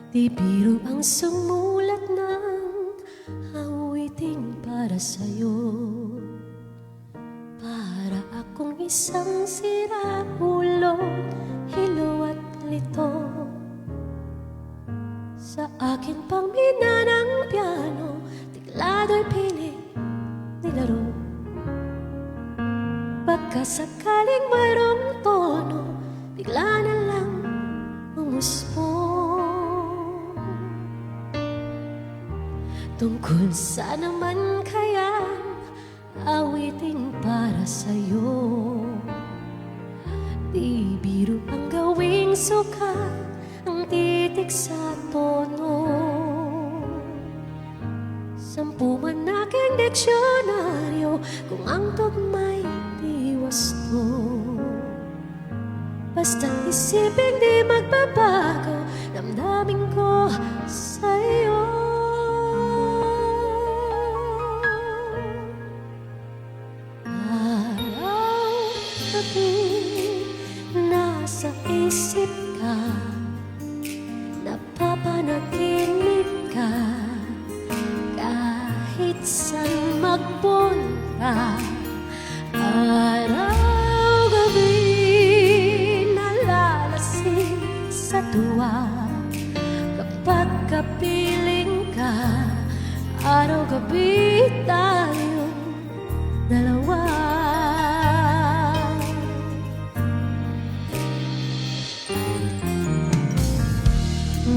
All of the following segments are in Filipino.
Di biro ang sumulat ng awiting para sa'yo. Para akong isang sira-ulo, hilo at lito. Sa akin pang minanang piano, tiklado'y piling nilaro. Pagkasakaling mayroong tono, bigla na lang umusbong. Tungkol sa naman kaya awiting para sa'yo. Di biro ang gawing sukat, ang titik sa tono. 10 man aking diksyonaryo, kung ang tugma'y di wasto. Basta't isipin di magbabago, damdamin ko sa'yo. Nasa isip ka, napapanaginip ka, kahit saan magpunta. Araw-gabi nalalasing sa tuwa, kapag kapiling ka. Araw-gabi tayong dalawa.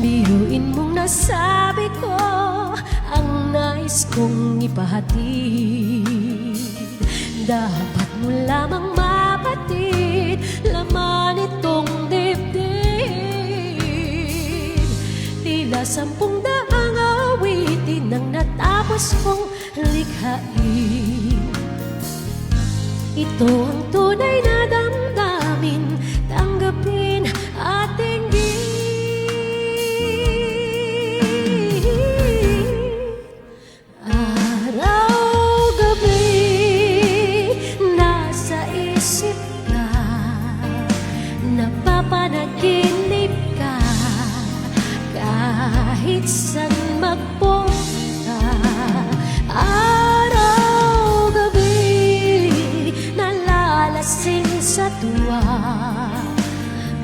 Biruin mong nasabi ko ang nais kong ipahatid. Dapat mo lamang mapatid laman itong dibdib. Tila 10 daang awitin ang natapos kong likhain. Ito ang tunay na damdamin, tanggapin at tingin. Napapanaginip ka, kahit saan magpunta. Araw-gabi nalalasing sa tuwa,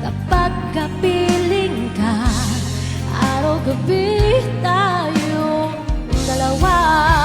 kapag kapiling ka. Araw-gabi tayong dalawa.